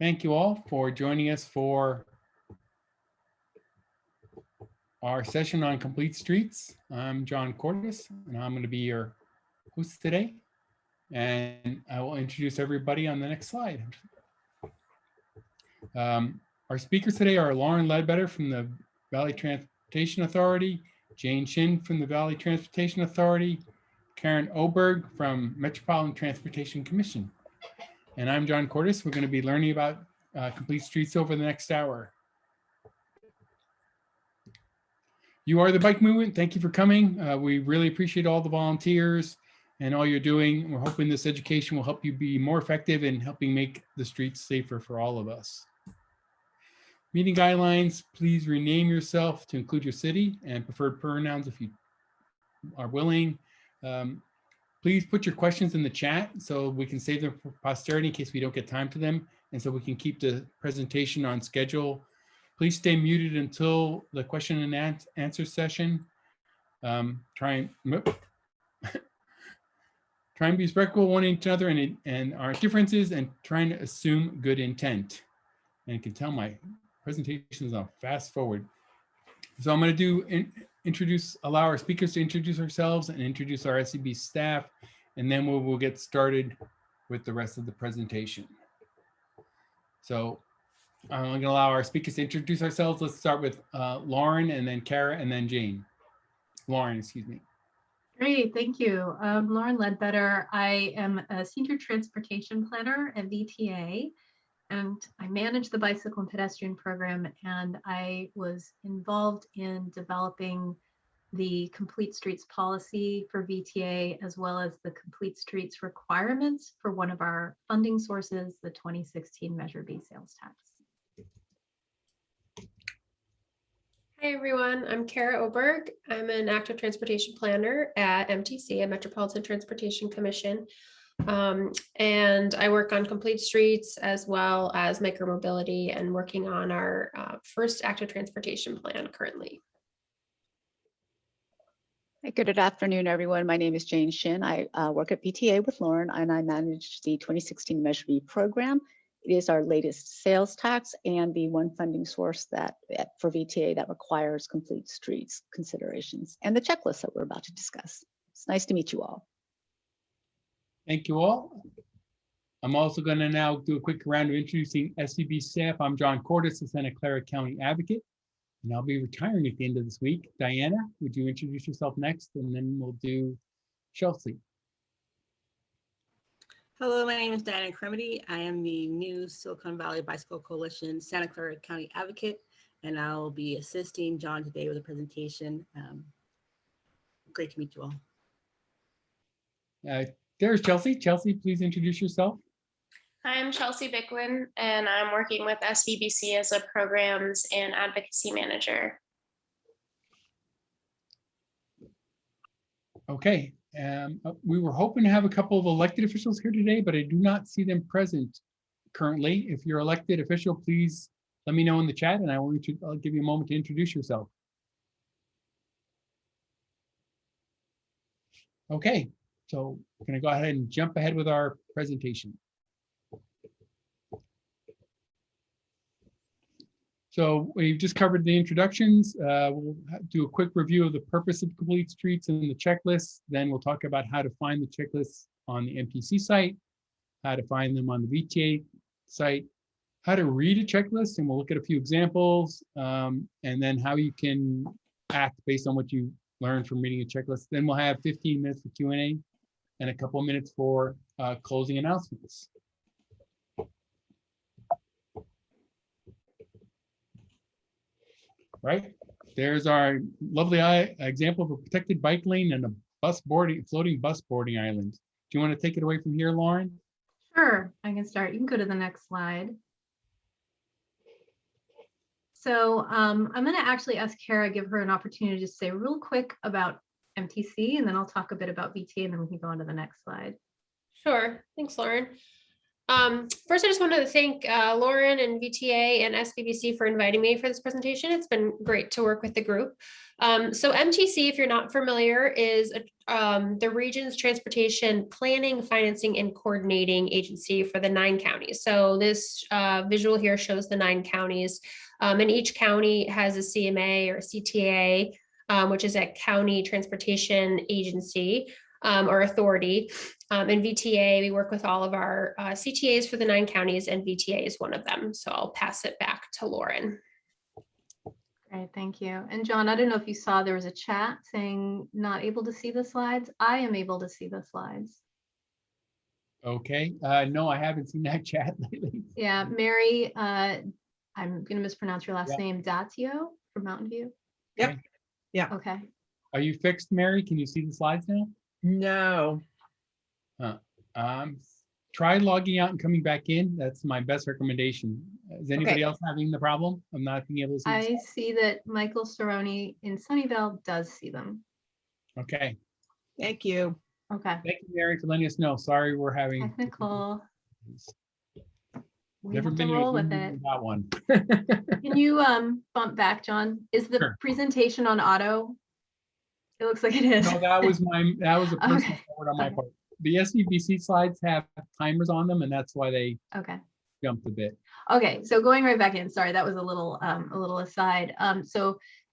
Thank you all for joining us for our session on Complete Streets. I'm John Cordes, and I'm going to be your host today. And I will introduce everybody on the next slide. Our speakers today are Lauren Ledbetter from the Valley Transportation Authority, Jane Shin from the Valley Transportation Authority, Karen Oberg from Metropolitan Transportation Commission. And I'm John Cordes. We're going to be learning about Complete Streets over the next hour. You are the bike movement. Thank you for coming. We really appreciate all the volunteers and all you're doing. We're hoping this education will help you be more effective in helping make the streets safer for all of us. Meeting guidelines, please rename yourself to include your city and preferred pronouns if you are willing. Please put your questions in the chat so we can save them for posterity in case we don't get time to them, and so we can keep the presentation on schedule. Please stay muted until the question and answer session. Try and be respectful of one another and our differences, and trying to assume good intent. And you can tell my presentation is on fast forward. So I'm going to allow our speakers to introduce ourselves and introduce our SCB staff, and then we'll get started with the rest of the presentation. So I'm going to allow our speakers to introduce ourselves. Let's start with Lauren, and then Kara, and then Jane. Lauren, excuse me. Great, thank you. Lauren Ledbetter. I am a senior transportation planner at VTA, and I manage the bicycle and pedestrian program, and I was involved in developing the Complete Streets Policy for VTA, as well as the Complete Streets requirements for one of our funding sources, the 2016 Measure B sales tax. Hi everyone, I'm Kara Oberg. I'm an active transportation planner at MTC, a Metropolitan Transportation Commission. And I work on Complete Streets as well as micromobility, and working on our first active transportation plan currently. Good afternoon, everyone. My name is Jane Shin. I work at VTA with Lauren, and I manage the 2016 Measure B program. It is our latest sales tax and the one funding source that for VTA that requires Complete Streets considerations and the checklist that we're about to discuss. It's nice to meet you all. Thank you all. I'm also going to now do a quick round of introducing SCB staff. I'm John Cordes, the Santa Clara County Advocate, and I'll be retiring at the end of this week. Diana, would you introduce yourself next, and then we'll do Chelsea. Hello, my name is Diana Cremedy. I am the new Silicon Valley Bicycle Coalition Santa Clara County Advocate, and I'll be assisting John today with a presentation. Great to meet you all. There's Chelsea. Chelsea, please introduce yourself. I'm Chelsea Bicklin, and I'm working with Sdbc as a programs and advocacy manager. Okay. We were hoping to have a couple of elected officials here today, but I do not see them present currently. If you're an elected official, please let me know in the chat, and I'll give you a moment to introduce yourself. Okay, so we're going to go ahead and jump ahead with our presentation. So we've just covered the introductions. We'll do a quick review of the purpose of Complete Streets and the checklist. Then we'll talk about how to find the checklists on the MTC site, how to find them on the VTA site, how to read a checklist, and we'll look at a few examples, and then how you can act based on what you learned from reading a checklist. Then we'll have 15 minutes for Q&A and a couple of minutes for closing announcements. Right, there's our lovely example of a protected bike lane and a floating bus boarding island. Do you want to take it away from here, Lauren? Sure, I can start. You can go to the next slide. So I'm going to actually ask Kara, give her an opportunity to say real quick about MTC, and then I'll talk a bit about VTA, and then we can go on to the next slide. Sure, thanks, Lauren. First, I just wanted to thank Lauren and VTA and SDBC for inviting me for this presentation. It's been great to work with the group. So MTC, if you're not familiar, is the region's transportation planning, financing, and coordinating agency for the 9 counties. So this visual here shows the 9 counties, and each county has a CMA or a CTA, which is a county transportation agency or authority. In VTA, we work with all of our CTAs for the 9 counties, and VTA is one of them. So I'll pass it back to Lauren. Great, thank you. And John, I don't know if you saw there was a chat saying not able to see the slides. I am able to see the slides. Okay, no, I haven't seen that chat lately. Yeah, Mary, I'm going to mispronounce your last Yeah. name, Datio from Mountain View. Yep. Yeah. Okay. Are you fixed, Mary? Can you see the slides now? No. Try logging out and coming back in. That's my best recommendation. Is anybody Okay. else having the problem of not being able to see? the I slides? see that Michael Cerrone in Sunnyvale does see them. Okay, Thank you. Okay. thank you, Mary, for letting us know. Sorry, we're having. Technical. We Never have to been to a roll Zoom with meeting it. without one. Can you bump back, John? Is the Sure. presentation on auto? It looks like it is. No, that was a personal Okay. forward on my Okay. part. The SDBC slides have timers on them, and that's why they Okay. jumped a bit. Okay, so going right back in, sorry, that was a little aside.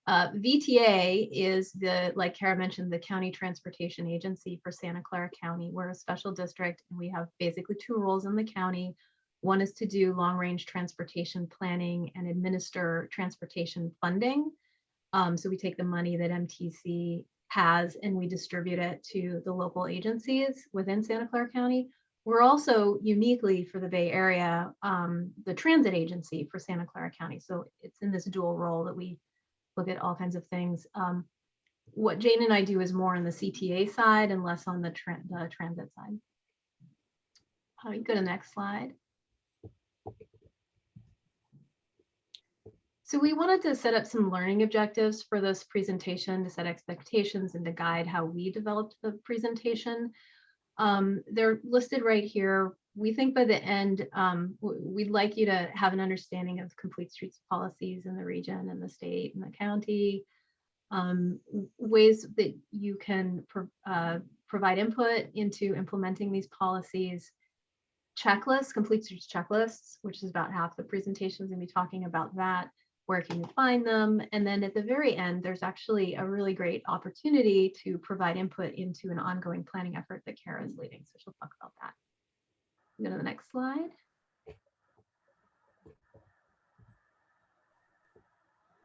VTA is like Kara mentioned, the county transportation agency for Santa Clara County. We're a special district and we have basically 2 roles in the county. One is to do long range transportation planning and administer transportation funding. So we take the money that MTC has and we distribute it to the local agencies within Santa Clara County. We're also uniquely for the Bay Area, the transit agency for Santa Clara County. So it's in this dual role that we look at all kinds of things. What Jane and I do is more on the CTA side and less on the transit side. Go to the next slide. So we wanted to set up some learning objectives for this presentation to set expectations and to guide how we developed the presentation. They're listed right here. We think by the end, we'd like you to have an understanding of complete streets policies in the region and the state and the county, ways that you can provide input into implementing these policies, checklists, complete streets checklists, which is about half the presentation is going to be talking about that. Where can you find them? And then at the very end, there's actually a really great opportunity to provide input into an ongoing planning effort that Kara is leading. So she'll talk about that. Go to the next slide.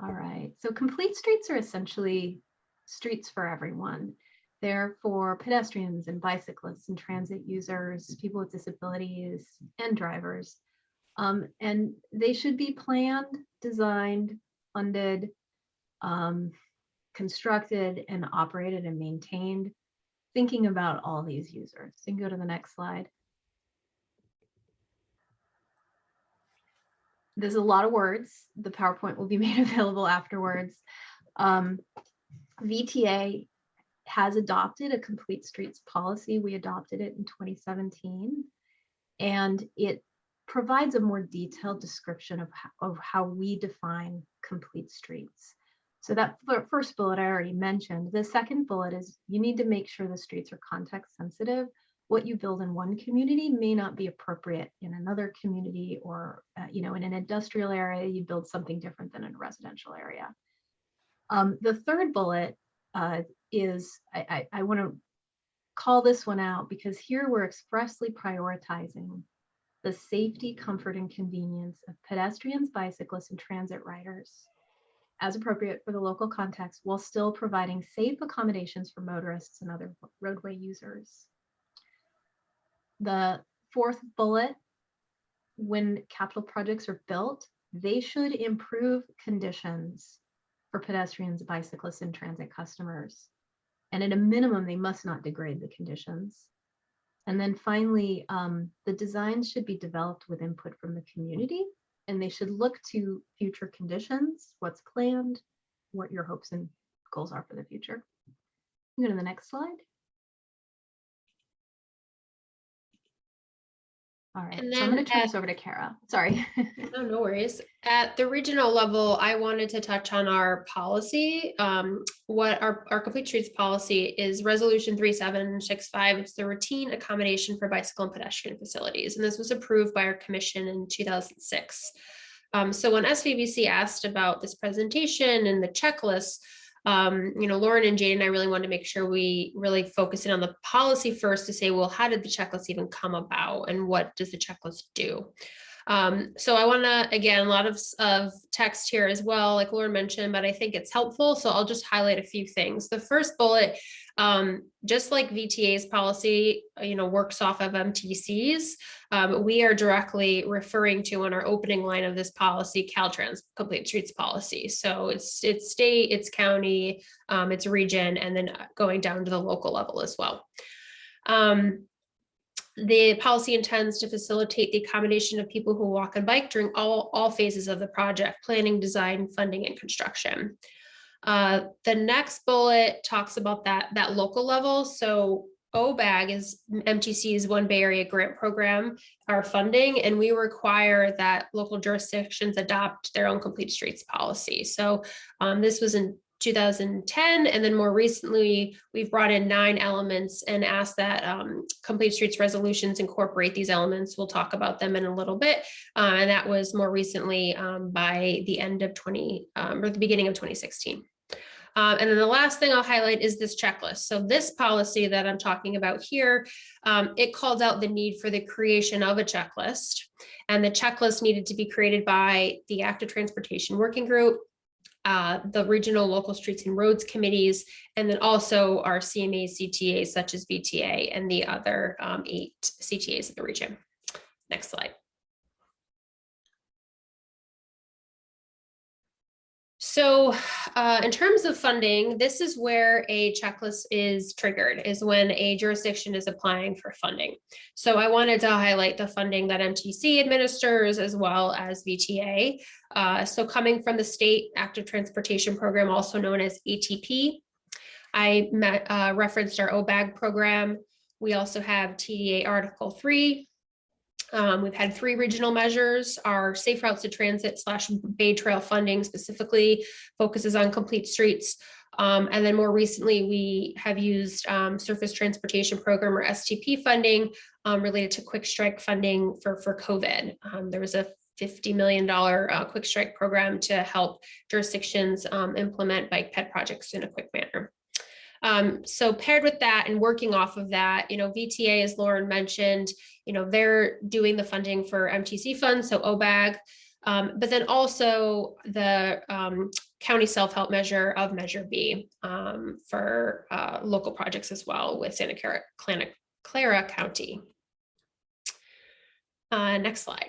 All right, so complete streets are essentially streets for everyone. They're for pedestrians and bicyclists and transit users, people with disabilities and drivers. And they should be planned, designed, funded, constructed, and operated and maintained, thinking about all these users. So you can go to the next slide. There's a lot of words. The PowerPoint will be made available afterwards. VTA has adopted a complete streets policy. We adopted it in 2017, and it provides a more detailed description of how we define complete streets. So that first bullet I already mentioned. The second bullet is you need to make sure the streets are context sensitive. What you build in one community may not be appropriate in another community, or in an industrial area, you build something different than in a residential area. The third bullet is, I want to call this one out because here we're expressly prioritizing the safety, comfort, and convenience of pedestrians, bicyclists, and transit riders as appropriate for the local context while still providing safe accommodations for motorists and other roadway users. The fourth bullet, when capital projects are built, they should improve conditions for pedestrians, bicyclists, and transit customers. And at a minimum, they must not degrade the conditions. And then finally, the designs should be developed with input from the community, and they should look to future conditions, what's planned, what your hopes and goals are for the future. Go to the next slide. All right, And so I'm going then to turn this over to Kara. Sorry. Oh, no worries. At the regional level, I wanted to touch on our policy. What our complete streets policy is resolution 3765. It's the routine accommodation for bicycle and pedestrian facilities. And this was approved by our commission in 2006. So when SVBC asked about this presentation and the checklist, Lauren and Jane and I really wanted to make sure we really focus in on the policy first to say, well, how did the checklist even come about and what does the checklist do? So I want to, again, a lot of text here as well, like Lauren mentioned, but I think it's helpful. So I'll just highlight a few things. The first bullet, just like VTA's policy, works off of MTC's, we are directly referring to on our opening line of this policy, Caltrans Complete Streets Policy. So it's state, it's county, it's region, and then going down to the local level as well. The policy intends to facilitate the accommodation of people who walk and bike during all phases of the project: planning, design, funding, and construction. The next bullet talks about that local level. So OBAG is MTC's One Bay Area Grant Program, our funding, and we require that local jurisdictions adopt their own complete streets policy. So this was in 2010, and then more recently we've brought in 9 elements and asked that complete streets resolutions incorporate these elements. We'll talk about them in a little bit, and that was more recently by the end of or the beginning of 2016. And then the last thing I'll highlight is this checklist. So this policy that I'm talking about here, it called out the need for the creation of a checklist, and the checklist needed to be created by the Active Transportation Working Group, the regional local streets and roads committees, and then also our CMAs, CTAs such as VTA and the other 8 CTAs of the region. Next slide. So in terms of funding, this is where a checklist is triggered, is when a jurisdiction is applying for funding. So I wanted to highlight the funding that MTC administers as well as VTA. So coming from the State Active Transportation Program, also known as ATP, I referenced our OBAG program. We also have TDA Article 3. We've had 3 regional measures. Our Safe Routes to Transit / Bay Trail funding specifically focuses on complete streets. And then more recently, we have used Surface Transportation Program or STP funding related to Quick Strike funding for COVID. There was a $50 million Quick Strike program to help jurisdictions implement bike ped projects in a quick manner. So paired with that and working off of that, VTA, as Lauren mentioned, they're doing the funding for MTC funds, so OBAG, but then also the county self-help measure of Measure B for local projects as well with Santa Clara County. Next slide.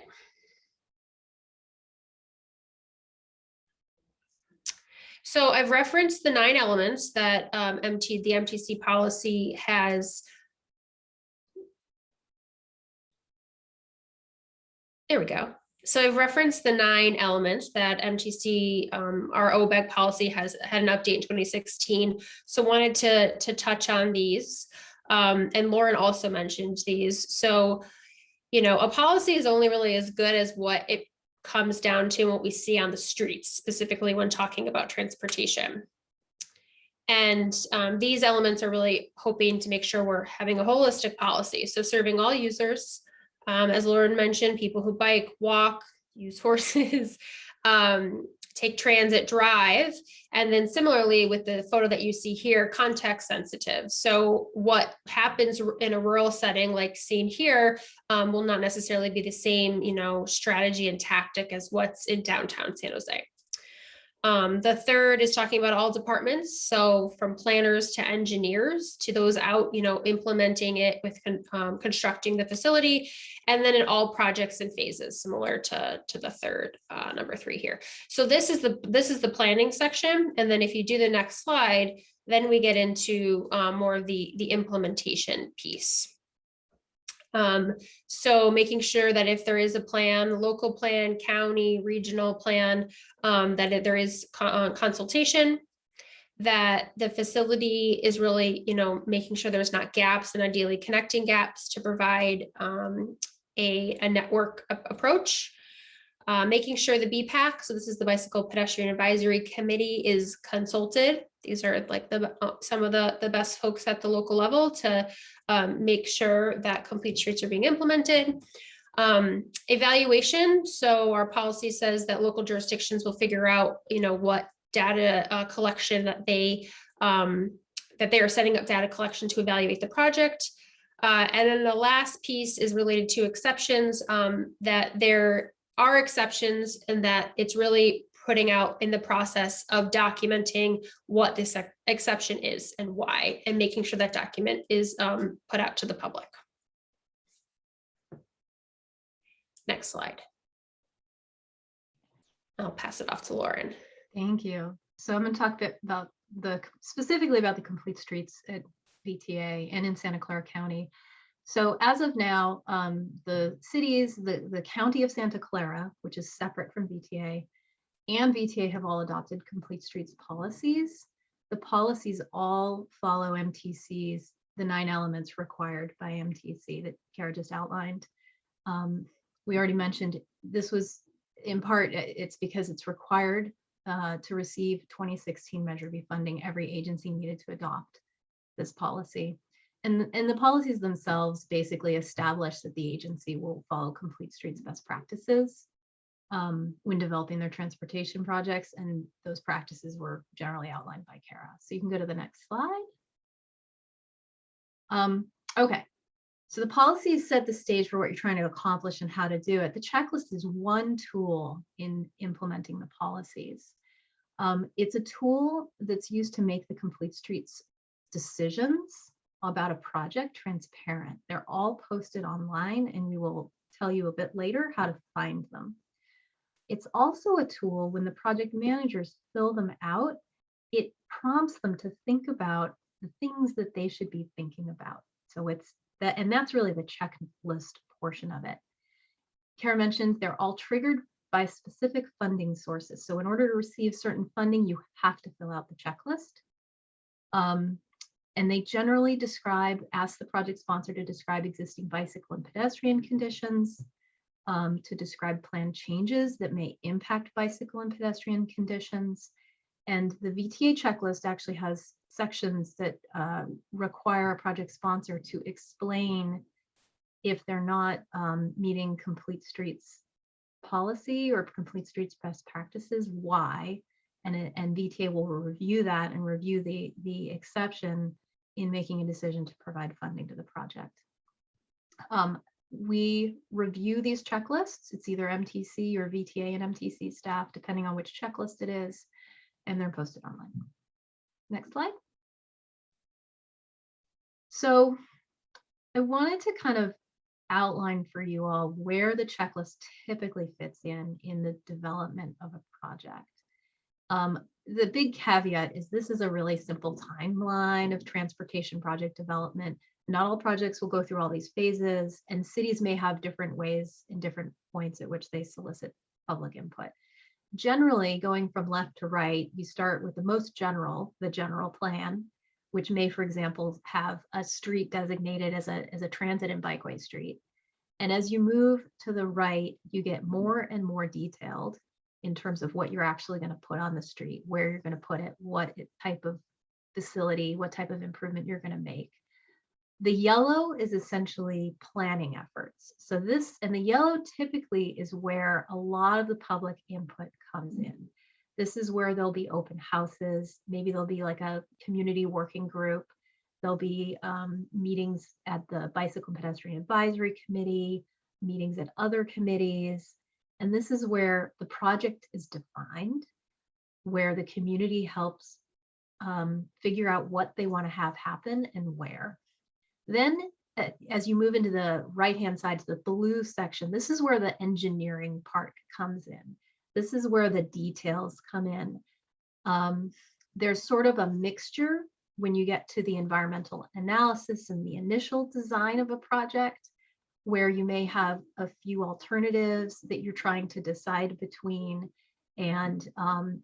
So I've referenced the 9 elements that the MTC policy has. There we go. So I've referenced the 9 elements that MTC, our OBAG policy had an update in 2016. So wanted to touch on these. And Lauren also mentioned these. So, a policy is only really as good as what it comes down to what we see on the streets, specifically when talking about transportation. And these elements are really hoping to make sure we're having a holistic policy. So serving all users, as Lauren mentioned, people who bike, walk, use horses, take transit, drive, and then similarly with the photo that you see here, context sensitive. So what happens in a rural setting like seen here will not necessarily be the same, strategy and tactic as what's in downtown San Jose. The third is talking about all departments. So from planners to engineers to those out, implementing it with constructing the facility, and then in all projects and phases, similar to the third, number 3 here. So this is the planning section. And then if you do the next slide, then we get into more of the implementation piece. So making sure that if there is a plan, local plan, county, regional plan, that there is consultation, that the facility is really, making sure there's not gaps and ideally connecting gaps to provide a network approach. Making sure the BPAC, so this is the Bicycle Pedestrian Advisory Committee, is consulted. These are like some of the best folks at the local level to make sure that complete streets are being implemented. Evaluation, so our policy says that local jurisdictions will figure out, what data collection that they are setting up data collection to evaluate the project. And then the last piece is related to exceptions, that there are exceptions and that it's really putting out in the process of documenting what this exception is and why, and making sure that document is put out to the public. Next slide. I'll pass it off to Lauren. Thank you. So I'm going to talk a bit about specifically about the complete streets at VTA and in Santa Clara County. So as of now, the cities, the county of Santa Clara, which is separate from VTA, and VTA have all adopted complete streets policies. The policies all follow MTC's, the 9 elements required by MTC that Kara just outlined. We already mentioned this was in part, it's because it's required to receive 2016 Measure B funding. Every agency needed to adopt this policy. And the policies themselves basically establish that the agency will follow complete streets best practices when developing their transportation projects. And those practices were generally outlined by Kara. So you can go to the next slide. Okay. So the policies set the stage for what you're trying to accomplish and how to do it. The checklist is one tool in implementing the policies. It's a tool that's used to make the complete streets decisions about a project transparent. They're all posted online, and we will tell you a bit later how to find them. It's also a tool when the project managers fill them out, it prompts them to think about the things that they should be thinking about. So it's that, and that's really the checklist portion of it. Kara mentioned they're all triggered by specific funding sources. So in order to receive certain funding, you have to fill out the checklist. And they generally ask the project sponsor to describe existing bicycle and pedestrian conditions, to describe planned changes that may impact bicycle and pedestrian conditions. And the VTA checklist actually has sections that require a project sponsor to explain if they're not meeting complete streets policy or complete streets best practices, why, and VTA will review that and review the exception in making a decision to provide funding to the project. We review these checklists. It's either MTC or VTA and MTC staff, depending on which checklist it is, and they're posted online. Next slide. So I wanted to kind of outline for you all where the checklist typically fits in the development of a project. The big caveat is this is a really simple timeline of transportation project development. Not all projects will go through all these phases, and cities may have different ways and different points at which they solicit public input. Generally, going from left to right, you start with the most general, the general plan, which may, for example, have a street designated as a transit and bikeway street. And as you move to the right, you get more and more detailed in terms of what you're actually going to put on the street, where you're going to put it, what type of facility, what type of improvement you're going to make. The yellow is essentially planning efforts. So this, and the yellow typically is where a lot of the public input comes in. This is where there'll be open houses. Maybe there'll be like a community working group. There'll be meetings at the Bicycle and Pedestrian Advisory Committee, meetings at other committees. And this is where the project is defined, where the community helps figure out what they want to have happen and where. Then as you move into the right-hand side to the blue section, this is where the engineering part comes in. This is where the details come in. There's sort of a mixture when you get to the environmental analysis and the initial design of a project, where you may have a few alternatives that you're trying to decide between, and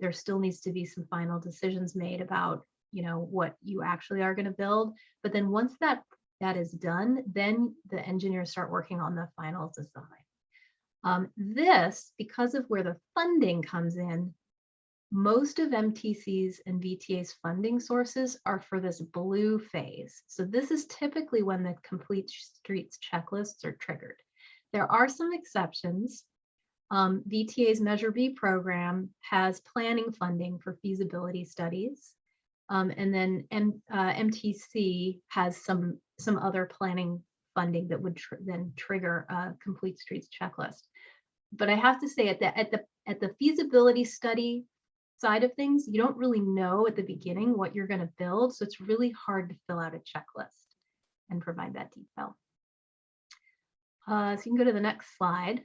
there still needs to be some final decisions made about, what you actually are going to build. But then once that that is done, then the engineers start working on the final design. This, because of where the funding comes in, most of MTC's and VTA's funding sources are for this blue phase. So this is typically when the complete streets checklists are triggered. There are some exceptions. VTA's Measure B program has planning funding for feasibility studies. And then MTC has some other planning funding that would then trigger a complete streets checklist. But I have to say at the feasibility study side of things, you don't really know at the beginning what you're going to build. So it's really hard to fill out a checklist and provide that detail. So you can go to the next slide.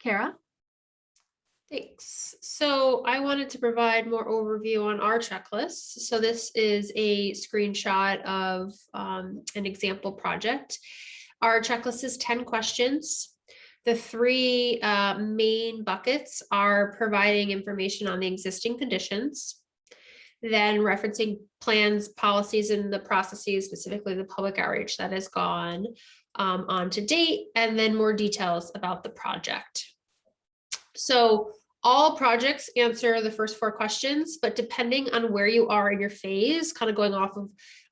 Kara? Thanks. So I wanted to provide more overview on our checklist. So this is a screenshot of an example project. Our checklist is 10 questions. The three main buckets are providing information on the existing conditions, then referencing plans, policies, and the processes, specifically the public outreach that has gone on to date, and then more details about the project. So all projects answer the first 4 questions, but depending on where you are in your phase, kind of going off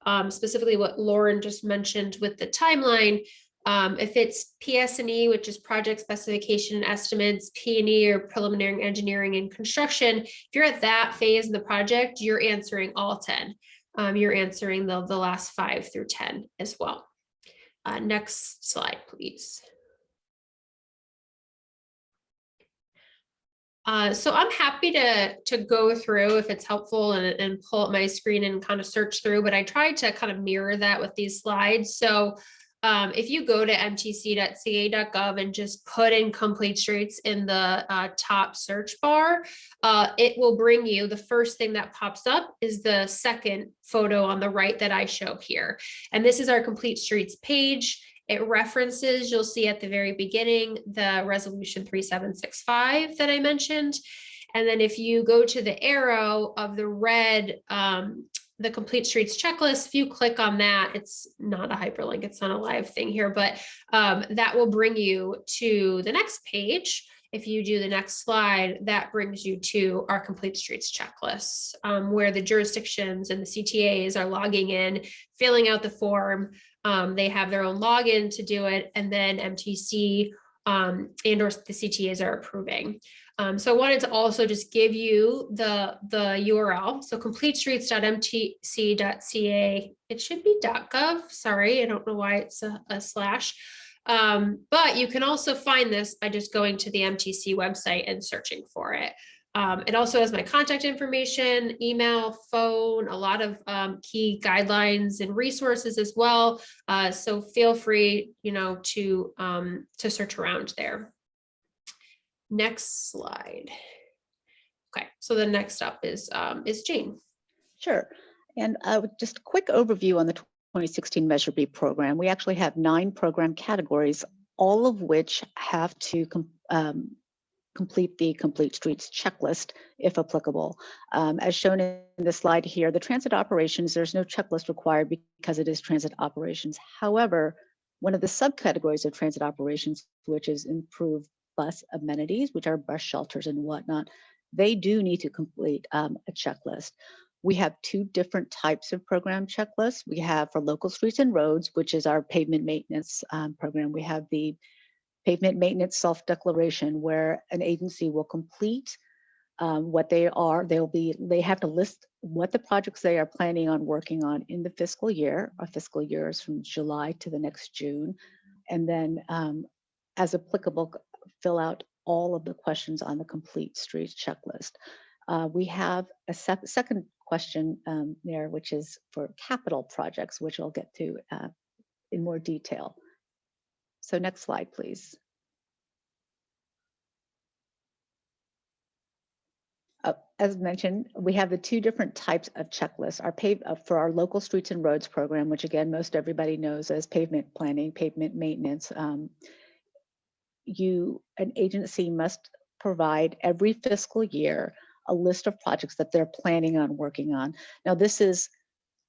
of specifically what Lauren just mentioned with the timeline, if it's PS&E, which is project specification and estimates, P&E or preliminary engineering and construction, if you're at that phase in the project, you're answering all 10. You're answering the last 5 through 10 as well. Next slide, please. So I'm happy to go through if it's helpful and pull up my screen and kind of search through, but I tried to kind of mirror that with these slides. So if you go to mtc.ca.gov and just put in complete streets in the top search bar, it will bring you, the first thing that pops up is the second photo on the right that I show here. And this is our complete streets page. It references, you'll see at the very beginning, the resolution 3765 that I mentioned. And then if you go to the arrow of the red, the complete streets checklist, if you click on that, it's not a hyperlink, it's not a live thing here, but that will bring you to the next page. If you do the next slide, that brings you to our complete streets checklist, where the jurisdictions and the CTAs are logging in, filling out the form. They have their own login to do it, and then MTC and or the CTAs are approving. So I wanted to also just give you the URL. So completestreets.mtc.ca. It should be .gov. Sorry, I don't know why it's a slash. But you can also find this by just going to the MTC website and searching for it. It also has my contact information, email, phone, a lot of key guidelines and resources as well. So feel free, to search around there. Next slide. Okay, so the next up is Jane. Sure. And just a quick overview on the 2016 Measure B program. We actually have 9 program categories, all of which have to complete the Complete Streets checklist, if applicable. As shown in the slide here, the transit operations, there's no checklist required because it is transit operations. However, one of the subcategories of transit operations, which is improved bus amenities, which are bus shelters and whatnot, they do need to complete a checklist. We have 2 different types of program checklists. We have for local streets and roads, which is our pavement maintenance program. We have the pavement maintenance self-declaration, where an agency will complete what they are. They have to list what the projects they are planning on working on in the fiscal year. Our fiscal year is from July to the next June. And then as applicable, fill out all of the questions on the Complete Streets checklist. We have a second question there, which is for capital projects, which I'll get to in more detail. So next slide, please. As mentioned, we have the 2 different types of checklists. For our local streets and roads program, which again, most everybody knows as pavement planning, pavement maintenance. An agency must provide every fiscal year a list of projects that they're planning on working on. Now, this is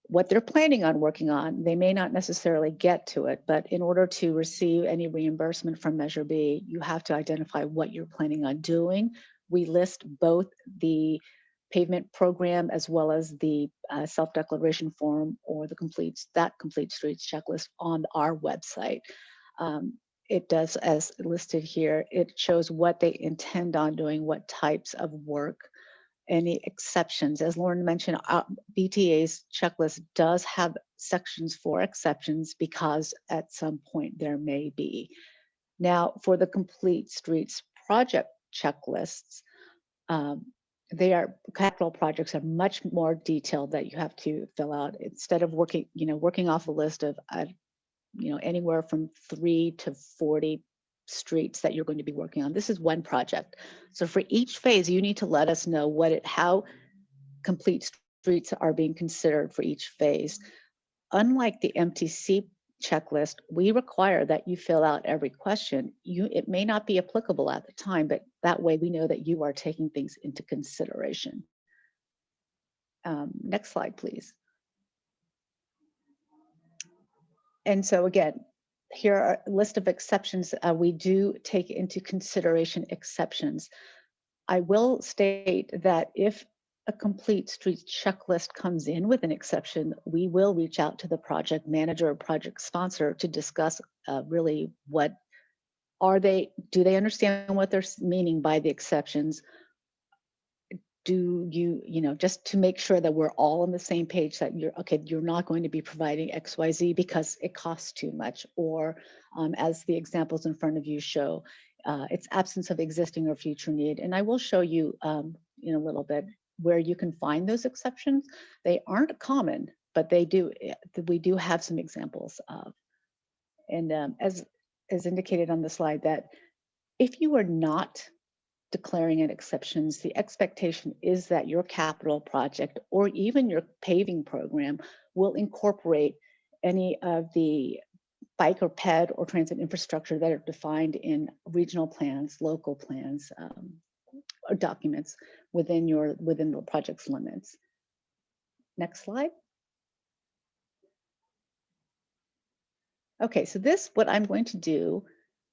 what they're planning on working on. They may not necessarily get to it, but in order to receive any reimbursement from Measure B, you have to identify what you're planning on doing. We list both the pavement program as well as the self-declaration form or the complete streets checklist on our website. It does, as listed here, it shows what they intend on doing, what types of work, any exceptions. As Lauren mentioned, BTA's checklist does have sections for exceptions because at some point there may be. Now, for the complete streets project checklists, capital projects are much more detailed that you have to fill out. Instead of working off a list of anywhere from 3 to 40 streets that you're going to be working on. This is one project. So for each phase, you need to let us know how complete streets are being considered for each phase. Unlike the MTC checklist, we require that you fill out every question. It may not be applicable at the time, but that way we know that you are taking things into consideration. Next slide, please. And so again, here are a list of exceptions. We do take into consideration exceptions. I will state that if a complete streets checklist comes in with an exception, we will reach out to the project manager or project sponsor to discuss really what do they understand what they're meaning by the exceptions? Do you, just to make sure that we're all on the same page, that you're not going to be providing XYZ because it costs too much, or as the examples in front of you show, it's absence of existing or future need. And I will show you in a little bit where you can find those exceptions. They aren't common, but we do have some examples of. And as indicated on the slide, that if you are not declaring an exceptions, the expectation is that your capital project or even your paving program will incorporate any of the bike or ped or transit infrastructure that are defined in regional plans, local plans, or documents within the project's limits. Next slide. Okay, so what I'm going to do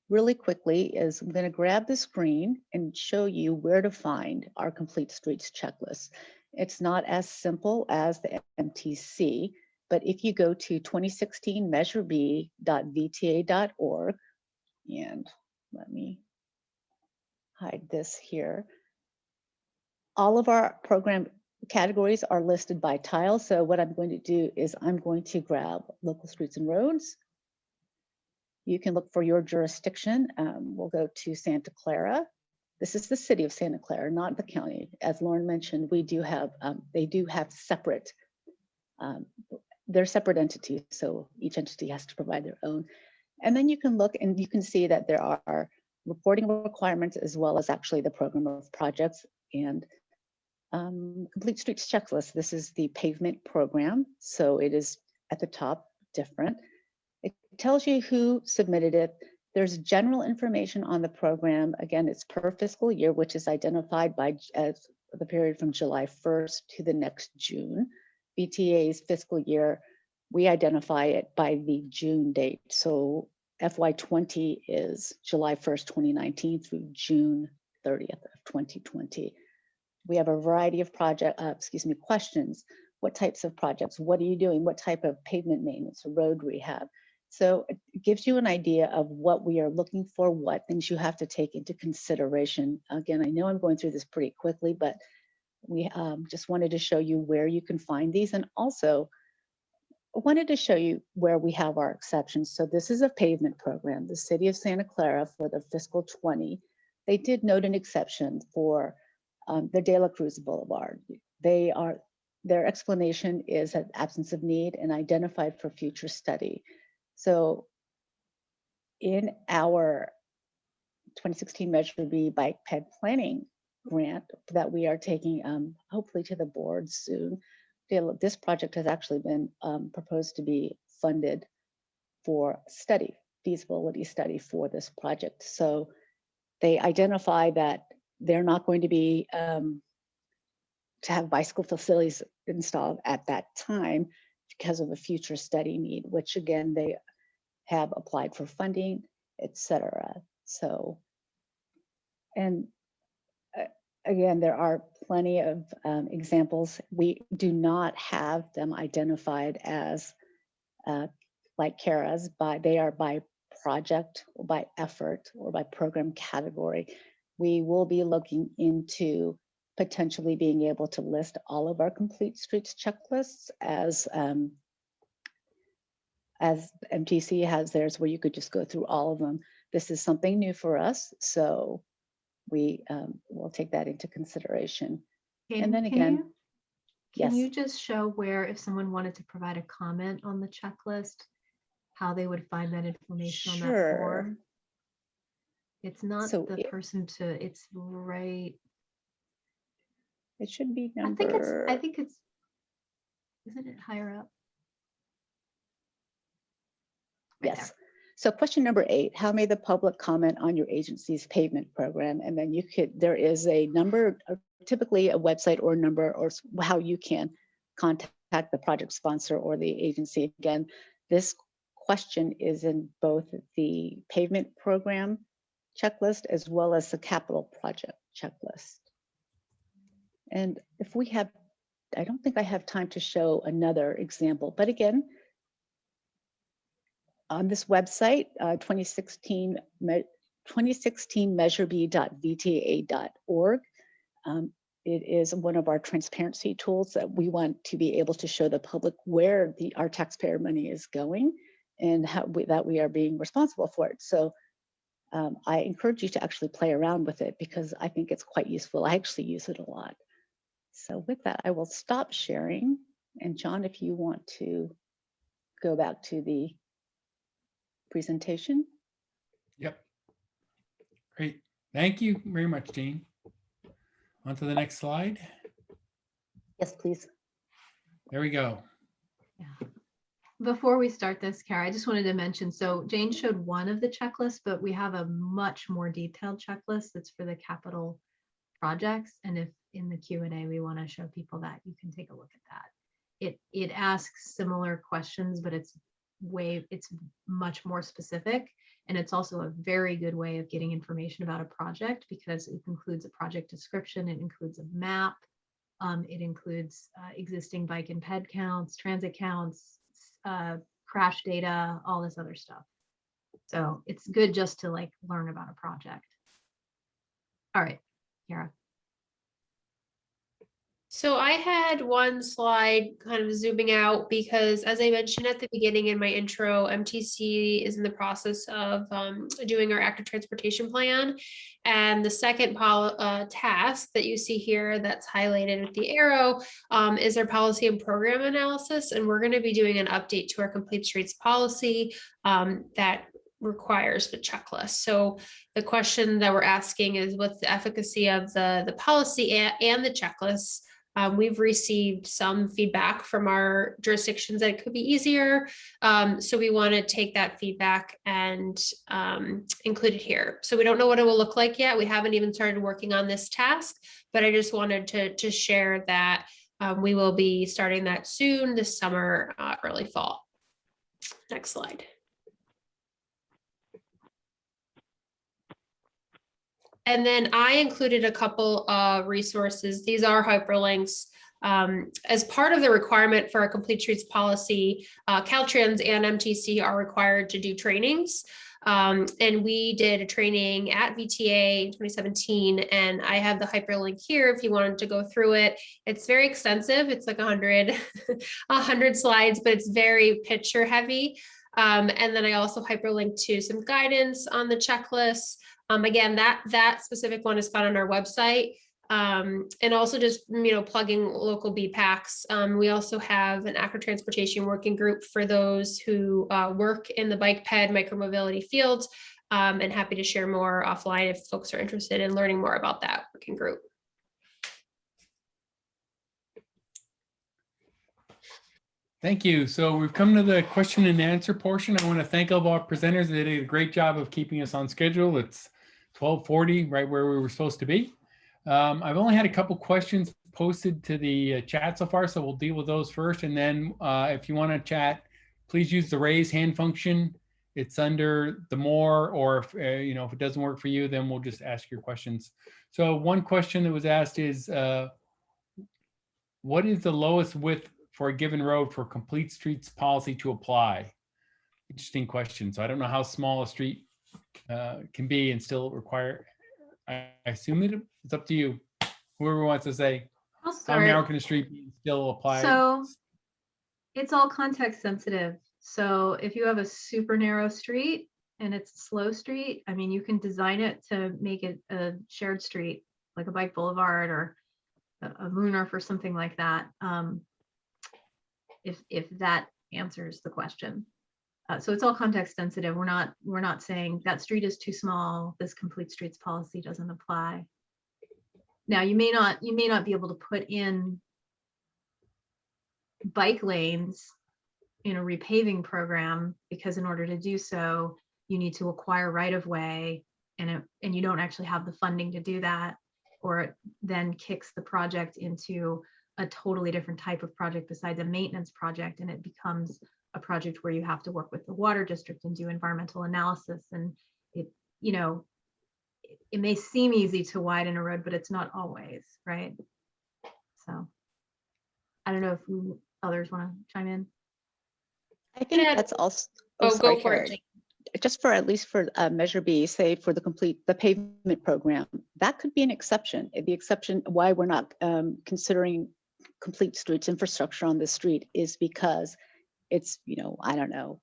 really quickly is I'm going to grab the screen and show you where to find our complete streets checklist. It's not as simple as the MTC, but if you go to 2016 measureb.vta.org, and let me hide this here. All of our program categories are listed by tile. So what I'm going to do is I'm going to grab local streets and roads. You can look for your jurisdiction. We'll go to Santa Clara. This is the city of Santa Clara, not the county. As Lauren mentioned, they do have separate, they're separate entities. So each entity has to provide their own. And then you can look and you can see that there are reporting requirements as well as actually the program of projects and complete streets checklist. This is the pavement program. So it is at the top different. It tells you who submitted it. There's general information on the program. Again, it's per fiscal year, which is identified as the period from July 1st to the next June. BTA's fiscal year, we identify it by the June date. So FY20 is July 1st, 2019 through June 30th of 2020. We have a variety of questions. What types of projects? What are you doing? What type of pavement maintenance or road rehab? So it gives you an idea of what we are looking for, what things you have to take into consideration. Again, I know I'm going through this pretty quickly, but we just wanted to show you where you can find these. And also wanted to show you where we have our exceptions. So this is a pavement program. The city of Santa Clara for the fiscal 20, they did note an exception for the De La Cruz Boulevard. Their explanation is an absence of need and identified for future study. So in our 2016 Measure B bike ped planning grant that we are taking hopefully to the board soon, this project has actually been proposed to be funded for feasibility study for this project. So they identify that they're not going to be to have bicycle facilities installed at that time. because of a future study need, which again, they have applied for funding, etc. So, and again, there are plenty of examples. We do not have them identified as like Kara's, they are by project or by effort or by program category. We will be looking into potentially being able to list all of our complete streets checklists as MTC has theirs, where you could just go through all of them. This is something new for us, so we will take that into consideration. And then again, Can yes. you just show where, if someone wanted to provide a comment on the checklist, how they would find that information on that Sure. form? It's not So the person to, it's right. It should be I number. think it's, isn't it higher up? Right Yes. So question number 8, how may the public comment on your agency's pavement program? And then there is a number, typically a website or number, or how you can contact the project sponsor or the agency. Again, this question is in both the pavement program checklist as well as the capital project checklist. And if we have, I don't think I have time to show another example, but again, on this website, 2016 measureb.vta.org. It is one of our transparency tools that we want to be able to show the public where our taxpayer money is going and how that we are being responsible for it. So I encourage you to actually play around with it because I think it's quite useful. I actually use it a lot. So with that, I will stop sharing. And John, if you want to go back to the presentation. Yep. Great. Thank you very much, Jane. On to the next slide. Yes, please. There we go. Yeah. Before we start this, Kara, I just wanted to mention, so Jane showed one of the checklists, but we have a much more detailed checklist that's for the capital projects. And if in the Q&A we want to show people that, you can take a look at that. It asks similar questions, but it's much more specific. And it's also a very good way of getting information about a project because it includes a project description, it includes a map, it includes existing bike and ped counts, transit counts, crash data, all this other stuff. So it's good just to like learn about a project. All right, Kara. So I had one slide kind of zooming out because as I mentioned at the beginning in my intro, MTC is in the process of doing our active transportation plan. And the second task that you see here that's highlighted with the arrow is our policy and program analysis. And we're going to be doing an update to our complete streets policy that requires the checklist. So the question that we're asking is what's the efficacy of the policy and the checklist? We've received some feedback from our jurisdictions that it could be easier. So we want to take that feedback and include it here. So we don't know what it will look like yet. We haven't even started working on this task, but I just wanted to share that we will be starting that soon this summer, early fall. Next slide. And then I included a couple of resources. These are hyperlinks. As part of the requirement for a complete streets policy, Caltrans and MTC are required to do trainings. And we did a training at VTA in 2017, and I have the hyperlink here if you wanted to go through it. It's very extensive. It's like 100 slides, but it's very picture heavy. And then I also hyperlinked to some guidance on the checklist. Again, that specific one is found on our website. And also just, plugging local BPACs. We also have an active transportation working group for those who work in the bike ped micromobility field, and happy to share more offline if folks are interested in learning more about that working group. Thank you. So we've come to the question and answer portion. I want to thank all of our presenters. They did a great job of keeping us on schedule. It's 12:40, right where we were supposed to be. I've only had a couple questions posted to the chat so far, so we'll deal with those first. And then if you want to chat, please use the raise hand function. It's under the more, or if, if it doesn't work for you, then we'll just ask your questions. So one question that was asked is, what is the lowest width for a given road for complete streets policy to apply? Interesting question. So I don't know how small a street can be and still require, I assume it's up to you. Whoever wants to say, I'll how narrow start. can a street be and still apply? So it's all context sensitive. So if you have a super narrow street and it's a slow street, I mean, you can design it to make it a shared street, like a bike boulevard or a Moonroof or something like that. If that answers the question. So it's all context sensitive. We're not saying that street is too small, this complete streets policy doesn't apply. Now you may not be able to put in bike lanes in a repaving program, because in order to do so, you need to acquire right of way, and you don't actually have the funding to do that, or it then kicks the project into a totally different type of project besides a maintenance project, and it becomes a project where you have to work with the water district and do environmental analysis. And it may seem easy to widen a road, but it's not always, right? So I don't know if others want to chime in. I think Yeah. that's also, Oh, sorry, go for it, Kara. Jane. Just for at least for Measure B, say for the pavement program, that could be an exception. The exception why we're not considering complete streets infrastructure on the street is because it's, I don't know,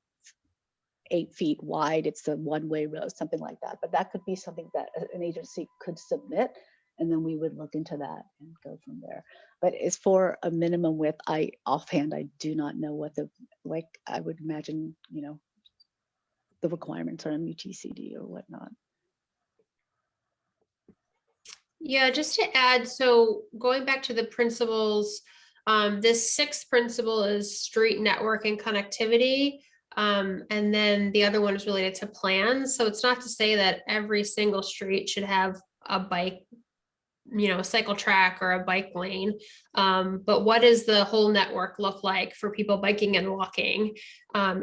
8 feet wide. It's a one-way road, something like that. But that could be something that an agency could submit, and then we would look into that and go from there. But as for a minimum width, offhand, I do not know what I would imagine, the requirements are MUTCD or whatnot. Yeah, just to add, so going back to the principles, this 6th principle is street network and connectivity. And then the other one is related to plans. So it's not to say that every single street should have a bike, a cycle track or a bike lane. But what does the whole network look like for people biking and walking?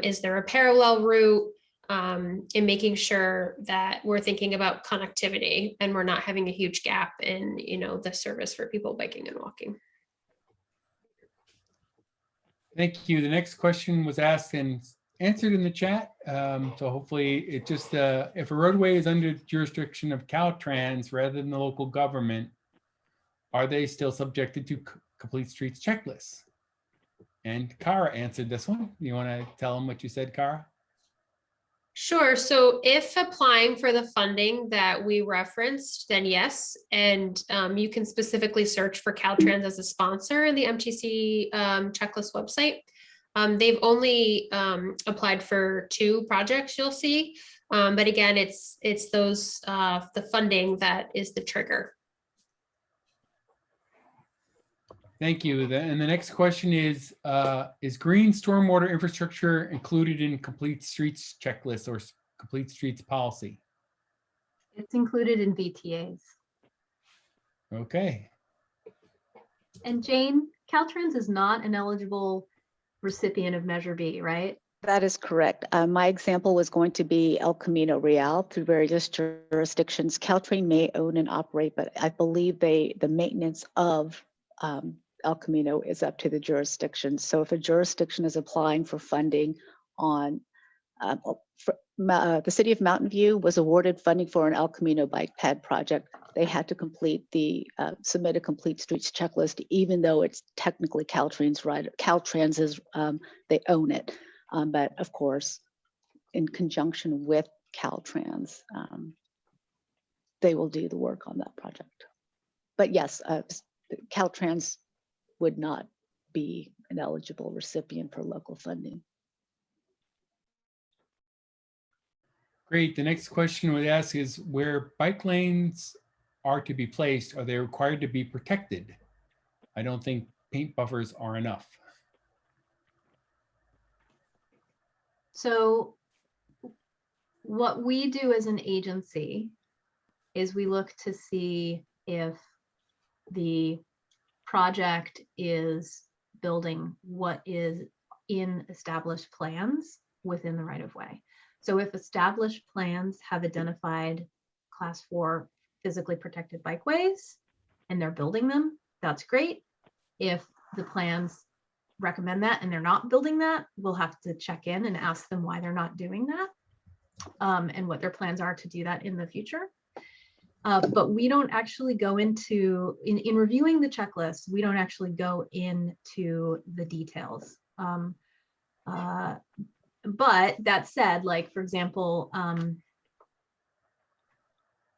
Is there a parallel route? In making sure that we're thinking about connectivity and we're not having a huge gap in, the service for people biking and walking. Thank you. The next question was asked and answered in the chat. So hopefully it just, if a roadway is under jurisdiction of Caltrans rather than the local government, are they still subjected to complete streets checklists? And Kara answered this one. You want to tell them what you said, Kara? Sure. So if applying for the funding that we referenced, then yes. And you can specifically search for Caltrans as a sponsor in the MTC checklist website. They've only applied for 2 projects, you'll see. But again, it's those the funding that is the trigger. Thank you. And the next question is green stormwater infrastructure included in complete streets checklist or complete streets policy? It's included in VTAs. Okay. And Jane, Caltrans is not an eligible recipient of Measure B, right? That is correct. My example was going to be El Camino Real through various jurisdictions. Caltrain may own and operate, but I believe the maintenance of El Camino is up to the jurisdiction. So if a jurisdiction is applying for funding on, the city of Mountain View was awarded funding for an El Camino bike pad project. They had to submit a complete streets checklist, even though it's technically Caltrain's right. Caltrans is, they own it. But of course, in conjunction with Caltrans, they will do the work on that project. But yes, Caltrans would not be an eligible recipient for local funding. Great. The next question we ask is where bike lanes are to be placed, are they required to be protected? I don't think paint buffers are enough. So what we do as an agency is we look to see if the project is building what is in established plans within the right of way. So if established plans have identified class 4 physically protected bikeways and they're building them, that's great. If the plans recommend that and they're not building that, we'll have to check in and ask them why they're not doing that, and what their plans are to do that in the future. But we don't actually go into, in reviewing the checklist, we don't actually go into the details. But that said, like, for example,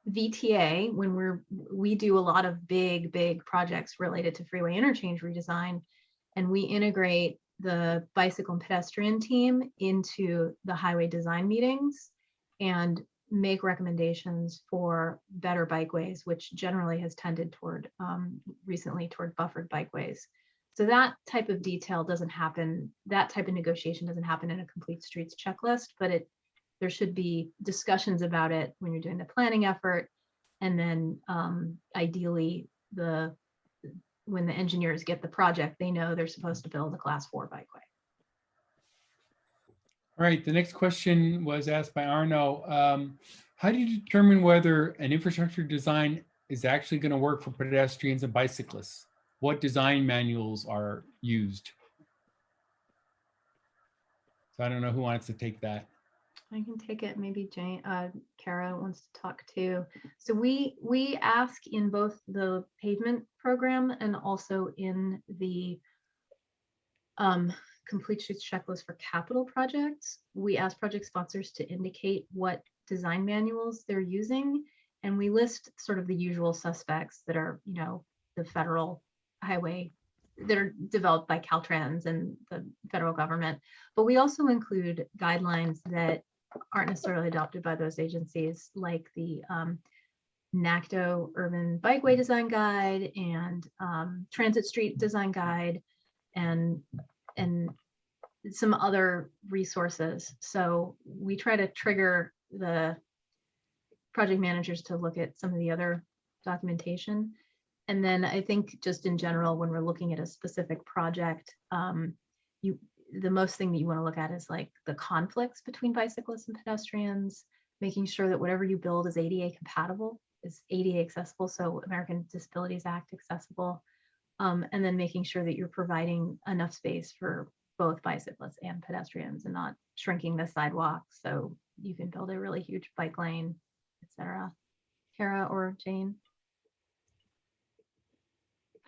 VTA, when we do a lot of big projects related to freeway interchange redesign, and we integrate the bicycle and pedestrian team into the highway design meetings and make recommendations for better bikeways, which generally has tended toward recently toward buffered bikeways. So that type of detail doesn't happen, that type of negotiation doesn't happen in a complete streets checklist, but there should be discussions about it when you're doing the planning effort. And then ideally, when the engineers get the project, they know they're supposed to build a class 4 bikeway. All right, the next question was asked by Arno. How do you determine whether an infrastructure design is actually going to work for pedestrians and bicyclists? What design manuals are used? So I don't know who wants to take that. I can take it. Maybe Jane, Kara wants to talk too. So we ask in both the pavement program and also in the complete streets checklist for capital projects. We ask project sponsors to indicate what design manuals they're using, and we list sort of the usual suspects that are, you know, the federal highway that are developed by Caltrans and the federal government. But we also include guidelines that aren't necessarily adopted by those agencies, like the NACDO Urban Bikeway Design Guide and Transit Street Design Guide, and some other resources. So we try to trigger the project managers to look at some of the other documentation. And then I think just in general, when we're looking at a specific project, the most thing that you want to look at is like the conflicts between bicyclists and pedestrians, making sure that whatever you build is ADA compatible, is ADA accessible, so American Disabilities Act accessible, and then making sure that you're providing enough space for both bicyclists and pedestrians and not shrinking the sidewalk so you can build a really huge bike lane, etc. Kara or Jane?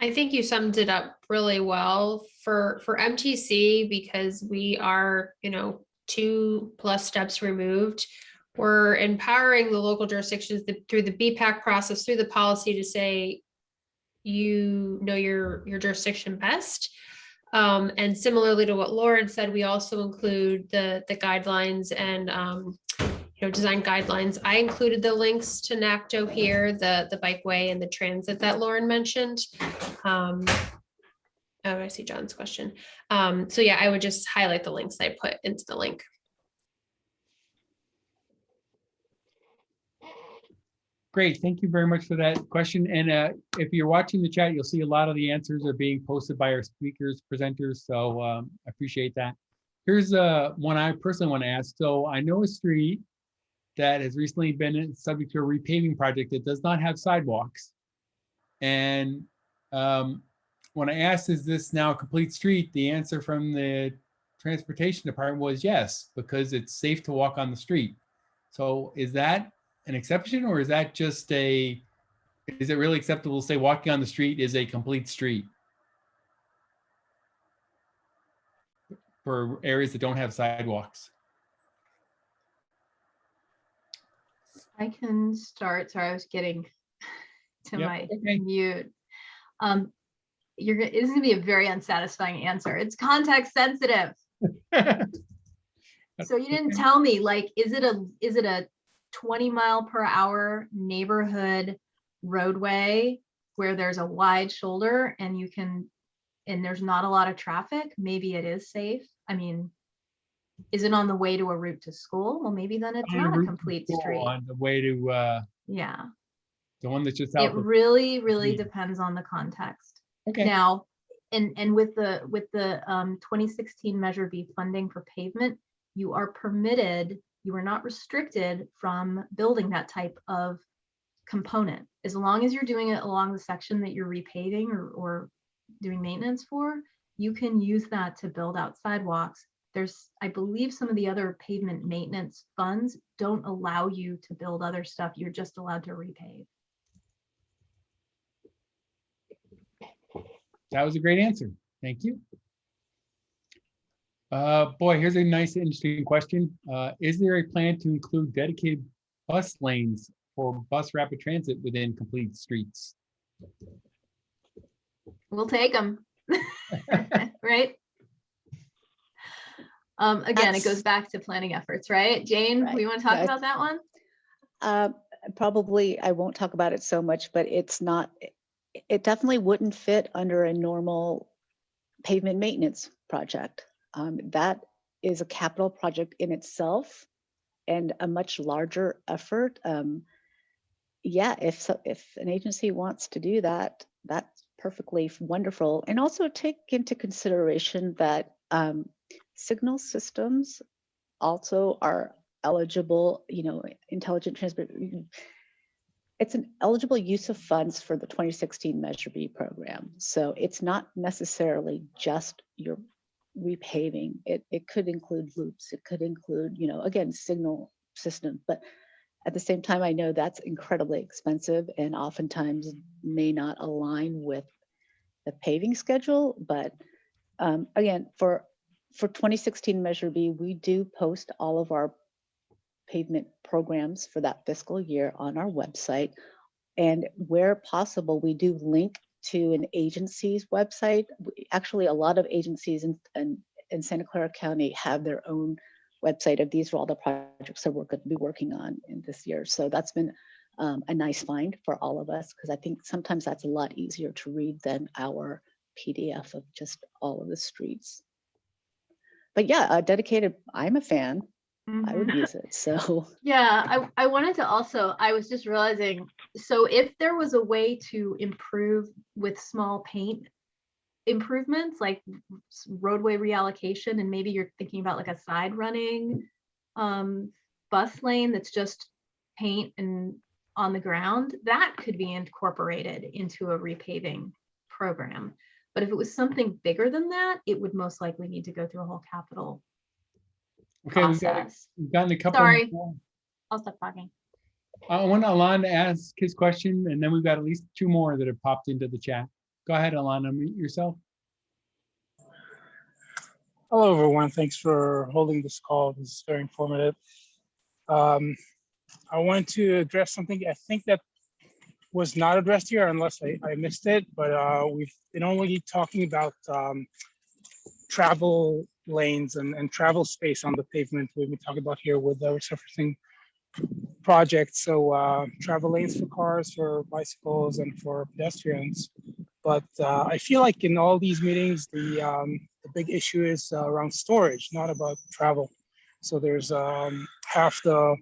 I think you summed it up really well for MTC, because we are, 2+ steps removed. We're empowering the local jurisdictions through the BPAC process, through the policy, to say, you know your jurisdiction best. And similarly to what Lauren said, we also include the guidelines and design guidelines. I included the links to NACDO here, the bikeway and the transit that Lauren mentioned. Oh, I see John's question. So yeah, I would just highlight the links I put into the link. Great, thank you very much for that question. And if you're watching the chat, you'll see a lot of the answers are being posted by our speakers, presenters. So I appreciate that. Here's one I personally want to ask. So I know a street that has recently been subject to a repaving project that does not have sidewalks. And when I asked, is this now a complete street? The answer from the transportation department was yes, because it's safe to walk on the street. So is that an exception, or is that just is it really acceptable to say walking on the street is a complete street for areas that don't have sidewalks? I can start. Sorry, I was getting to my mute. This is gonna be a very unsatisfying answer. It's context sensitive. So you didn't tell me, like, is it a 20-mile-per-hour neighborhood roadway where there's a wide shoulder and there's not a lot of traffic? Maybe it is safe. I mean, is it on the way to a route to school? Well, maybe then it's not a complete street. On the way to yeah, the one that's just out. It really depends on the context. Okay. Now, and with the 2016 Measure B funding for pavement, you are permitted, you are not restricted from building that type of component. As long as you're doing it along the section that you're repaving or doing maintenance for, you can use that to build out sidewalks. There's, I believe some of the other pavement maintenance funds don't allow you to build other stuff. You're just allowed to repave. That was a great answer. Thank you. Boy, here's a nice, interesting question. Is there a plan to include dedicated bus lanes for bus rapid transit within complete streets? We'll take them. Right? Again, it goes back to planning efforts, right? Jane, Right. we want to talk Yeah. about that one? Probably I won't talk about it so much, but it definitely wouldn't fit under a normal pavement maintenance project. That is a capital project in itself and a much larger effort. Yeah, if an agency wants to do that, that's perfectly wonderful. And also take into consideration that signal systems also are eligible, intelligent transport. It's an eligible use of funds for the 2016 Measure B program. So it's not necessarily just your repaving. It could include loops. It could include, again, signal system. But at the same time, I know that's incredibly expensive and oftentimes may not align with the paving schedule. But again, for 2016 Measure B, we do post all of our pavement programs for that fiscal year on our website. And where possible, we do link to an agency's website. Actually, a lot of agencies in Santa Clara County have their own website of these are all the projects that we're going to be working on in this year. So that's been a nice find for all of us, because I think sometimes that's a lot easier to read than our PDF of just all of the streets. But yeah, dedicated, I'm a fan. I would use it. So Yeah, I wanted to also, I was just realizing, so if there was a way to improve with small paint improvements, like roadway reallocation, and maybe you're thinking about like a side running bus lane that's just paint and on the ground, that could be incorporated into a repaving program. But if it was something bigger than that, it would most likely need to go through a whole capital Okay, process. we've gotten a couple. Sorry. more. I'll stop talking. I want Alon to ask his question, and then we've got at least 2 more that have popped into the chat. Go ahead, Alon, unmute yourself. Hello, everyone. Thanks for holding this call. This is very informative. I wanted to address something I think that was not addressed here, unless I missed it, but we've been only talking about travel lanes and travel space on the pavement. We've been talking about here with the resurfacing project. So travel lanes for cars, for bicycles, and for pedestrians. But I feel like in all these meetings, the big issue is around storage, not about travel. So there's half the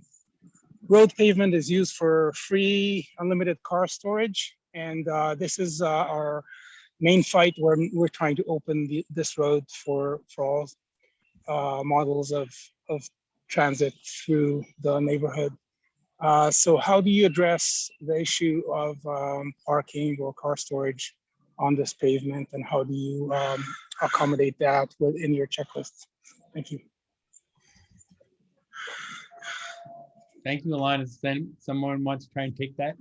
road pavement is used for free, unlimited car storage. And this is our main fight where we're trying to open this road for all models of transit through the neighborhood. So how do you address the issue of parking or car storage on this pavement, and how do you accommodate that within your checklist? Thank you. Thank you, Alon. Is then someone wants to try and take that?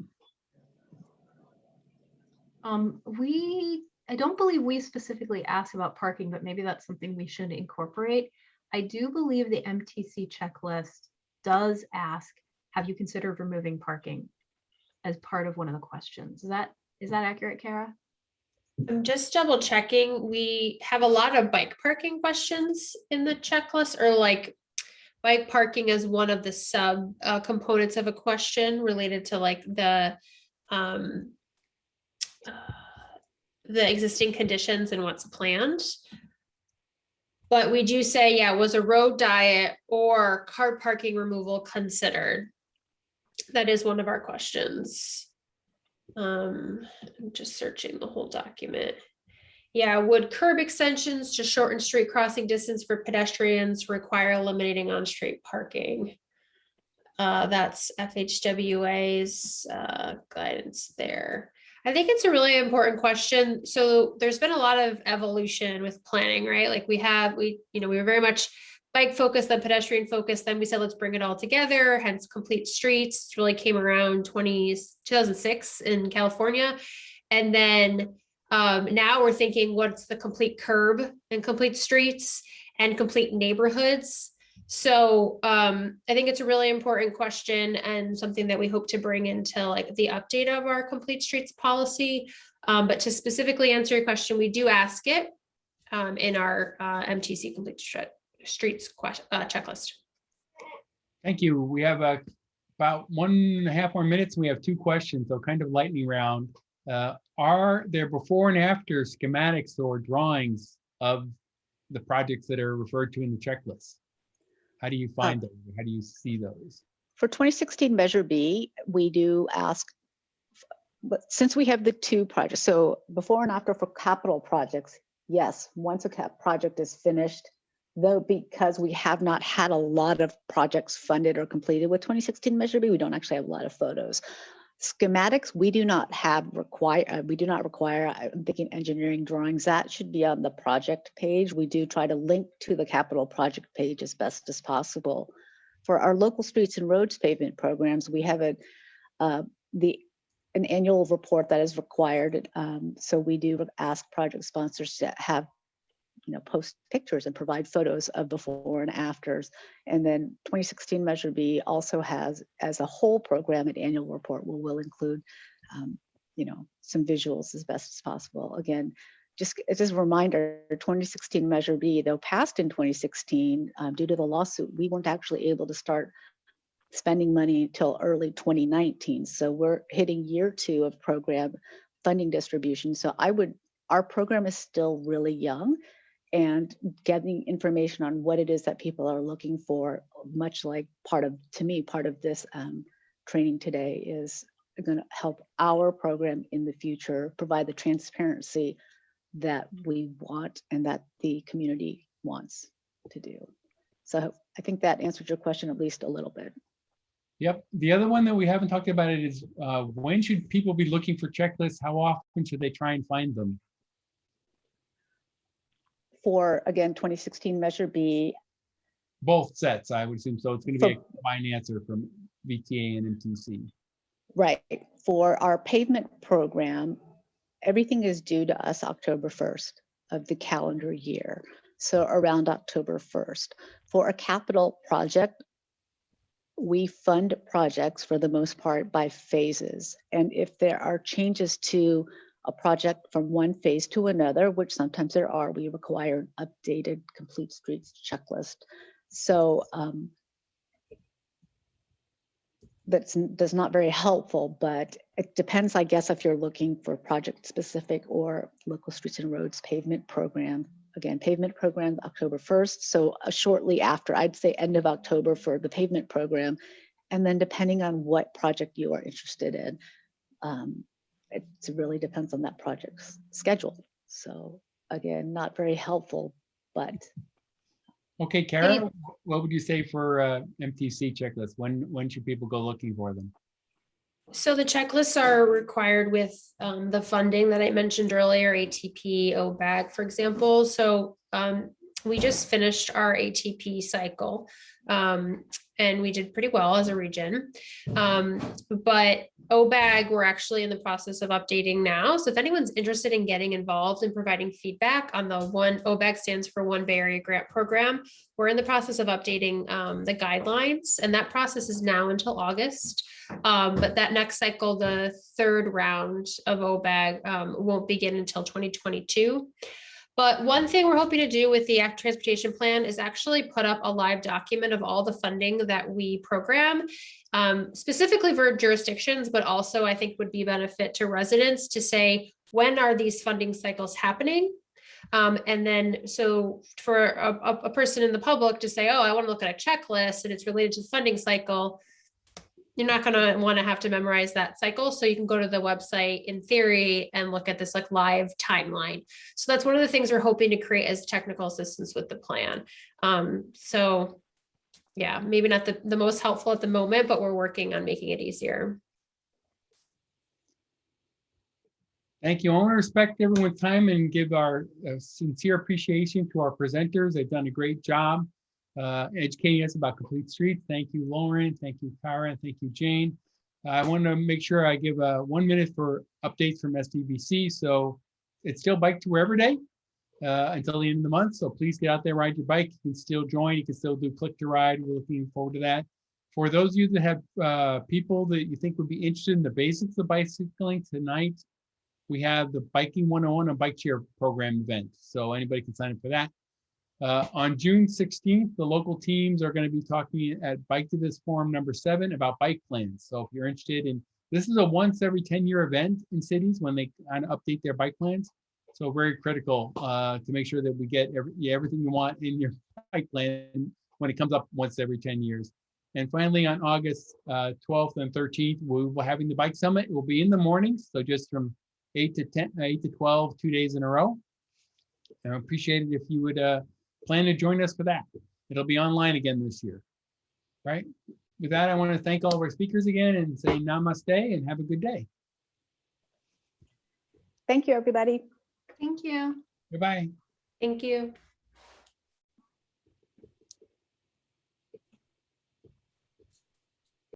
I don't believe we specifically asked about parking, but maybe that's something we should incorporate. I do believe the MTC checklist does ask, have you considered removing parking as part of one of the questions? Is that accurate, Kara? I'm just double checking. We have a lot of bike parking questions in the checklist, or like bike parking as one of the sub components of a question related to like the existing conditions and what's planned. But we do say, yeah, was a road diet or car parking removal considered? That is one of our questions. I'm just searching the whole document. Yeah, would curb extensions to shorten street crossing distance for pedestrians require eliminating on-street parking? That's FHWA's guidance there. I think it's a really important question. So there's been a lot of evolution with planning, right? Like we were very much bike focused, then pedestrian focused. Then we said, let's bring it all together, hence Complete Streets. It really came around 2006 in California. And then now we're thinking, what's the complete curb and complete streets and complete neighborhoods? So I think it's a really important question and something that we hope to bring into like the update of our Complete Streets policy. But to specifically answer your question, we do ask it in our MTC Complete Streets checklist. Thank you. We have about 1.5 more minutes. And we have 2 questions, so kind of lightning round. Are there before and after schematics or drawings of the projects that are referred to in the checklist? How do you find those? How do you see those? For 2016 Measure B, we do ask, but since we have the 2 projects, so before and after for capital projects, yes, once a project is finished, though, because we have not had a lot of projects funded or completed with 2016 Measure B, we don't actually have a lot of photos. Schematics, we do not require, I'm thinking engineering drawings, that should be on the project page. We do try to link to the capital project page as best as possible. For our local streets and roads pavement programs, we have an annual report that is required. So we do ask project sponsors to have, post pictures and provide photos of before and afters. And then 2016 Measure B also has, as a whole program, an annual report where we'll include, some visuals as best as possible. Again, just as a reminder, 2016 Measure B, though passed in 2016, due to the lawsuit, we weren't actually able to start spending money until early 2019. So we're hitting year 2 of program funding distribution. So our program is still really young, and getting information on what it is that people are looking for, much like part of this training today, is going to help our program in the future provide the transparency that we want and that the community wants to do. So I think that answered your question at least a little bit. Yep. The other one that we haven't talked about is when should people be looking for checklists? How often should they try and find them? For, again, 2016 Measure B. Both sets, I would assume. So it's going to be a combined answer from VTA and MTC. Right. For our pavement program, everything is due to us October 1st of the calendar year. So around October 1st. For a capital project, we fund projects for the most part by phases. And if there are changes to a project from one phase to another, which sometimes there are, we require an updated Complete Streets checklist. So that's not very helpful, but it depends, I guess, if you're looking for project specific or local streets and roads pavement program. Again, pavement program, October 1st. So shortly after, I'd say end of October for the pavement program. And then depending on what project you are interested in, it really depends on that project's schedule. So again, not very helpful, but. Okay, Kara, what would you say for MTC checklists? When should people go looking for them? So the checklists are required with the funding that I mentioned earlier, ATP, OBAG, for example. So we just finished our ATP cycle and we did pretty well as a region. But OBAG, we're actually in the process of updating now. So if anyone's interested in getting involved and providing feedback on the OBAG stands for One Bay Area Grant Program, we're in the process of updating the guidelines, and that process is now until August. But that next cycle, the 3rd round of OBAG, won't begin until 2022. But one thing we're hoping to do with the Active Transportation Plan is actually put up a live document of all the funding that we program, specifically for jurisdictions, but also I think would be a benefit to residents to say, when are these funding cycles happening? And then, so for a person in the public to say, oh, I want to look at a checklist and it's related to the funding cycle, you're not gonna want to have to memorize that cycle. So you can go to the website in theory and look at this like live timeline. So that's one of the things we're hoping to create as technical assistance with the plan. So yeah, maybe not the most helpful at the moment, but we're working on making it easier. Thank you. I want to respect everyone's time and give our sincere appreciation to our presenters. They've done a great job educating us about complete streets. Thank you, Lauren. Thank you, Kara. And thank you, Jane. I want to make sure I give 1 minute for updates from Sdbc. So it's still Bike to Wherever Day until the end of the month. So please get out there, ride your bike. You can still join. You can still do Click to Ride. We're looking forward to that. For those of you that have people that you think would be interested in the basics of bicycling, tonight we have the Biking 101 and Bike Share program event. So anybody can sign up for that. On June 16th, the local teams are going to be talking at Bike to This Forum number 7 about bike plans. So if you're interested in, this is a once every 10-year event in cities when they kind of update their bike plans. So very critical to make sure that we get everything you want in your bike plan when it comes up once every 10 years. And finally, on August 12th and 13th, we will be having the Bike Summit. It will be in the mornings, so just from 8 to 12, 2 days in a row. And I appreciate it if you would plan to join us for that. It'll be online again this year, right? With that, I want to thank all of our speakers again and say namaste and have a good day. Thank you, everybody. Thank you. Goodbye. Thank you.